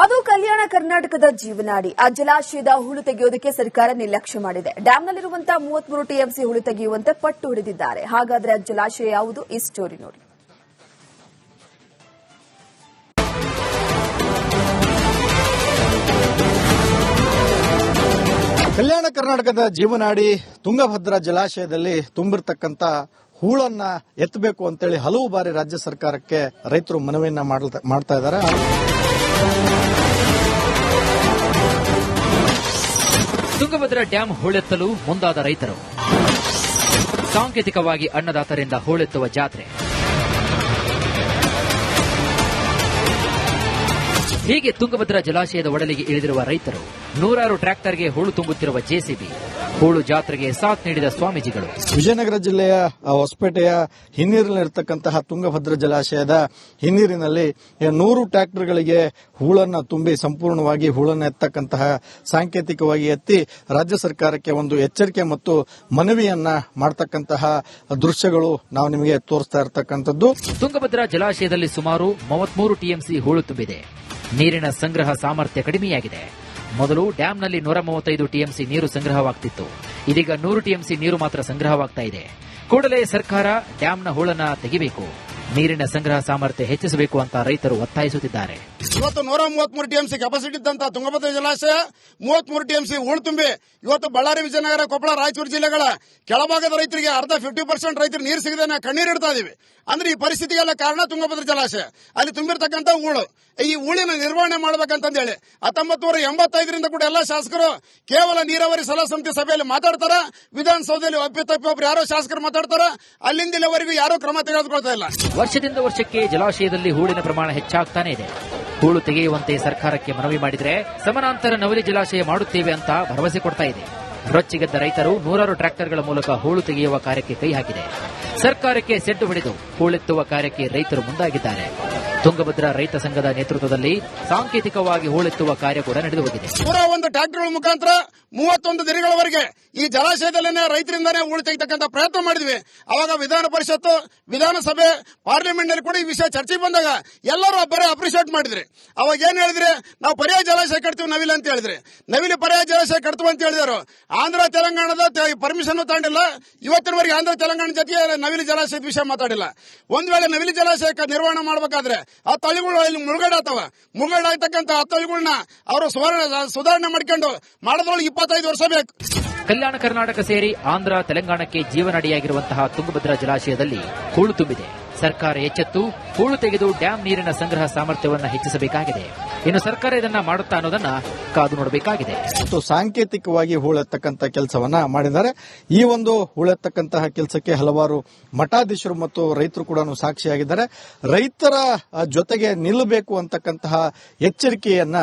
ಅದು ಕಲ್ಯಾಣ ಕರ್ನಾಟಕದ ಜೀವನಾಡಿ. ಆ ಜಲಾಶಯದ ಹೂಳು ತೆಗೆಯುವುದಕ್ಕೆ ಸರ್ಕಾರ ನಿರ್ಲಕ್ಷ್ಯ ಮಾಡಿದೆ. ಡ್ಯಾಂನಲ್ಲಿರುವಂತಹ 33 ಟಿಎಂಸಿ ಹೂಳು ತೆಗೆಯುವಂತೆ ಪಟ್ಟು ಹಿಡಿದಿದ್ದಾರೆ. ಹಾಗಾದ್ರೆ ಆ ಜಲಾಶಯ ಯಾವುದು? ಈ ಸ್ಟೋರಿ ನೋಡಿ. ಕಲ್ಯಾಣ ಕರ್ನಾಟಕದ ಜೀವನಾಡಿ ತುಂಗಭದ್ರಾ ಜಲಾಶಯದಲ್ಲಿ ತುಂಬಿರ್ತಕ್ಕಂಥ ಹೂಳನ್ನ ಎತ್ತಬೇಕು ಅಂತೇಳಿ ಹಲವು ಬಾರಿ ರಾಜ್ಯ ಸರ್ಕಾರಕ್ಕೆ ರೈತರು ಮನವಿಯನ್ನ ಮಾಡ್ತಾ ಇದ್ದಾರೆ. ತುಂಗಭದ್ರಾ ಡ್ಯಾಂ ಹೂಳೆತ್ತಲು ಮುಂದಾದ ರೈತರು, ಸಾಂಕೇತಿಕವಾಗಿ ಅನ್ನದಾತರಿಂದ ಹೂಳೆತ್ತುವ ಜಾತ್ರೆ. ಹೀಗೆ ತುಂಗಭದ್ರಾ ಜಲಾಶಯದ ಒಡಲಿಗೆ ಇಳಿದಿರುವ ರೈತರು, ನೂರಾರು ಟ್ರ್ಯಾಕ್ಟರ್ಗೆ ಹೂಳು ತುಂಬುತ್ತಿರುವ ಜೆಸಿಬಿ, ಹೂಳು ಜಾತ್ರೆಗೆ ಸಾಥ್ ನೀಡಿದ ಸ್ವಾಮೀಜಿಗಳು. ವಿಜಯನಗರ ಜಿಲ್ಲೆಯ ಹೊಸಪೇಟೆಯ ಹಿನ್ನೀರಿನಲ್ಲಿರತಕ್ಕಂತಹ ತುಂಗಭದ್ರಾ ಜಲಾಶಯದ ಹಿನ್ನೀರಿನಲ್ಲಿ 100 ಟ್ರ್ಯಾಕ್ಟರ್ಗಳಿಗೆ ಹೂಳನ್ನ ತುಂಬಿ ಸಂಪೂರ್ಣವಾಗಿ ಹೂಳನ್ನು ಎತ್ತಕ್ಕಂತಹ ಸಾಂಕೇತಿಕವಾಗಿ ಎತ್ತಿ ರಾಜ್ಯ ಸರ್ಕಾರಕ್ಕೆ ಒಂದು ಎಚ್ಚರಿಕೆ ಮತ್ತು ಮನವಿಯನ್ನ ಮಾಡತಕ್ಕಂತಹ ದೃಶ್ಯಗಳು ನಾವು ನಿಮಗೆ ತೋರಿಸ್ತಾ ಇರತಕ್ಕಂಥದ್ದು. ತುಂಗಭದ್ರಾ ಜಲಾಶಯದಲ್ಲಿ ಸುಮಾರು 33 ಟಿಎಂಸಿ ಹೂಳು ತುಂಬಿದೆ. ನೀರಿನ ಸಂಗ್ರಹ ಸಾಮರ್ಥ್ಯ ಕಡಿಮೆಯಾಗಿದೆ. ಮೊದಲು ಡ್ಯಾಂನಲ್ಲಿ 135 ಟಿಎಂಸಿ ನೀರು ಸಂಗ್ರಹವಾಗ್ತಿತ್ತು. ಇದೀಗ 100 ಟಿಎಂಸಿ ನೀರು ಮಾತ್ರ ಸಂಗ್ರಹವಾಗ್ತಾ ಇದೆ. ಕೂಡಲೇ ಸರ್ಕಾರ ಡ್ಯಾಂನ ಹೂಳನ್ನ ತೆಗಿಬೇಕು, ನೀರಿನ ಸಂಗ್ರಹ ಸಾಮರ್ಥ್ಯ ಹೆಚ್ಚಿಸಬೇಕು ಅಂತ ರೈತರು ಒತ್ತಾಯಿಸುತ್ತಿದ್ದಾರೆ. ಇವತ್ತು 133 ಟಿಎಂಸಿ ಕೆಪಾಸಿಟಿ ಇದ್ದಂತ ತುಂಗಭದ್ರಾ ಜಲಾಶಯ 33 ಟಿಎಂಸಿ ಹೂಳು ತುಂಬಿ ಇವತ್ತು ಬಳ್ಳಾರಿ, ವಿಜಯನಗರ, ಕೊಪ್ಪಳ, ರಾಯಚೂರು ಜಿಲ್ಲೆಗಳ ಕೆಳಭಾಗದ ರೈತರಿಗೆ ಅರ್ಧ 50% ರೈತರು ನೀರು ಸಿಗದೆ ಕಣ್ಣೀರಿಡ್ತಾ ಇದೀವಿ. ಅಂದ್ರೆ ಈ ಪರಿಸ್ಥಿತಿಗೆಲ್ಲ ಕಾರಣ ತುಂಗಭದ್ರಾ ಜಲಾಶಯ. ಅಲ್ಲಿ ತುಂಬಿರ್ತಕ್ಕಂಥ ಹೂಳು, ಈ ಹೂಳಿನ ನಿರ್ವಹಣೆ ಮಾಡಬೇಕಂತ ಹೇಳಿ 1985ರಿಂದ ಕೂಡ ಎಲ್ಲ ಶಾಸಕರು ಕೇವಲ ನೀರಾವರಿ ಸಲಹಾ ಸಮಿತಿ ಸಭೆಯಲ್ಲಿ ಮಾತಾಡ್ತಾರ, ವಿಧಾನಸೌಧದಲ್ಲಿ ಒಪ್ಪಿತಪ್ಪಿ ಯಾರೋ ಶಾಸಕರು ಮಾತಾಡ್ತಾರ, ಅಲ್ಲಿಂದ ಇಲ್ಲಿವರೆಗೂ ಯಾರೋ ಕ್ರಮ ತೆಗೆದುಕೊಳ್ತಾ ಇಲ್ಲ. ವರ್ಷದಿಂದ ವರ್ಷಕ್ಕೆ ಜಲಾಶಯದಲ್ಲಿ ಹೂಳಿನ ಪ್ರಮಾಣ ಹೆಚ್ಚಾಗ್ತಾನೆ ಇದೆ. ಹೂಳು ತೆಗೆಯುವಂತೆ ಸರ್ಕಾರಕ್ಕೆ ಮನವಿ ಮಾಡಿದರೆ ಸಮಾನಾಂತರ ನವಲಿ ಜಲಾಶಯ ಮಾಡುತ್ತೇವೆ ಅಂತ ಭರವಸೆ ಕೊಡ್ತಾ ಇದೆ. ರೊಚ್ಚಿಗೆದ್ದ ರೈತರು ನೂರಾರು ಟ್ರ್ಯಾಕ್ಟರ್ಗಳ ಮೂಲಕ ಹೂಳು ತೆಗೆಯುವ ಕಾರ್ಯಕ್ಕೆ ಕೈ ಹಾಕಿದೆ. ಸರ್ಕಾರಕ್ಕೆ ಸೆಡ್ಡು ಹೊಡೆದು ಹೂಳೆತ್ತುವ ಕಾರ್ಯಕ್ಕೆ ರೈತರು ಮುಂದಾಗಿದ್ದಾರೆ. ತುಂಗಭದ್ರಾ ರೈತ ಸಂಘದ ನೇತೃತ್ವದಲ್ಲಿ ಸಾಂಕೇತಿಕವಾಗಿ ಹೂಳೆತ್ತುವ ಕಾರ್ಯ ಕೂಡ ನಡೆದು ಹೋಗಿದೆ. 101 ಟ್ರ್ಯಾಕ್ಟರ್ಗಳ ಮುಖಾಂತರ 31 ದಿನಗಳವರೆಗೆ ಈ ಜಲಾಶಯದಲ್ಲೇ ರೈತರಿಂದಾನೇ ಹೂಳು ತೆಗೆತಕ್ಕಂಥ ಪ್ರಯತ್ನ ಮಾಡಿದ್ವಿ. ಅವಾಗ ವಿಧಾನ ಪರಿಷತ್ತು, ವಿಧಾನಸಭೆ, ಪಾರ್ಲಿಮೆಂಟ್ ನಲ್ಲಿ ಕೂಡ ಈ ವಿಷಯ ಚರ್ಚೆಗೆ ಬಂದಾಗ ಎಲ್ಲರೂ ಬರೀ ಅಪ್ರಿಶಿಯೇಟ್ ಮಾಡಿದ್ರಿ. ಅವಾಗ ಏನ್ ಹೇಳಿದ್ರಿ, ನಾವು ಪರ್ಯಾಯ ಜಲಾಶಯ ಕಟ್ತೀವಿ ನವಿಲಿ ಅಂತ ಹೇಳಿದ್ರಿ. ನವಿಲಿ ಪರ್ಯಾಯ ಜಲಾಶಯ ಕಟ್ತೀವಿ ಅಂತ ಹೇಳಿದ್ರು. ಆಂಧ್ರ ತೆಲಂಗಾಣದ ಪರ್ಮಿಷನ್ ತಗೊಂಡಿಲ್ಲ. ಇವತ್ತಿನವರೆಗೆ ಆಂಧ್ರ ತೆಲಂಗಾಣ ಜೊತೆಗೆ ನವಿಲಿ ಜಲಾಶಯದ ವಿಷಯ ಮಾತಾಡಿಲ್ಲ. ಒಂದ್ ವೇಳೆ ನವಿಲಿ ಜಲಾಶಯ ನಿರ್ವಹಣೆ ಮಾಡಬೇಕಾದ್ರೆ ಆ ತಳಿಗಳು ಇಲ್ಲಿ ಮುಳುಗಡಾಗ್ತವ. ಮುಳುಗಡಾಗ್ತಕ್ಕಂಥ ಆ ತಳಿಗಳನ್ನ ಅವರು ಸುಧಾರಣೆ ಮಾಡ್ಕೊಂಡು ಮಾಡೋದ್ರೊಳಗೆ 25 ವರ್ಷ ಬೇಕು. ಕಲ್ಯಾಣ ಕರ್ನಾಟಕ ಸೇರಿ ಆಂಧ್ರ, ತೆಲಂಗಾಣಕ್ಕೆ ಜೀವನಾಡಿಯಾಗಿರುವಂತಹ ತುಂಗಭದ್ರಾ ಜಲಾಶಯದಲ್ಲಿ ಹೂಳು ತುಂಬಿದೆ. ಸರ್ಕಾರ ಎಚ್ಚೆತ್ತು ಹೂಳು ತೆಗೆದು ಡ್ಯಾಂ ನೀರಿನ ಸಂಗ್ರಹ ಸಾಮರ್ಥ್ಯವನ್ನು ಹೆಚ್ಚಿಸಬೇಕಾಗಿದೆ. ಇನ್ನು ಸರ್ಕಾರ ಇದನ್ನ ಮಾಡುತ್ತಾ ಅನ್ನೋದನ್ನ ಕಾದು ನೋಡಬೇಕಾಗಿದೆ. ಸಾಂಕೇತಿಕವಾಗಿ ಹೂಳೆತ್ತಕ್ಕಂಥ ಕೆಲಸವನ್ನ ಮಾಡಿದ್ದಾರೆ. ಈ ಒಂದು ಹೂಳೆತ್ತಕ್ಕಂತಹ ಕೆಲಸಕ್ಕೆ ಹಲವಾರು ಮಠಾಧೀಶರು ಮತ್ತು ರೈತರು ಕೂಡ ಸಾಕ್ಷಿಯಾಗಿದ್ದಾರೆ. ರೈತರ ಜೊತೆಗೆ ನಿಲ್ಲಬೇಕು ಅಂತಕ್ಕಂತಹ ಎಚ್ಚರಿಕೆಯನ್ನ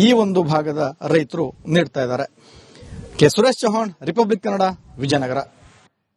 ಈ ಒಂದು ಭಾಗದ ರೈತರು ನೀಡ್ತಾ ಇದ್ದಾರೆ. K Suresh Chauhan, republic Kannada, Vijayanagara.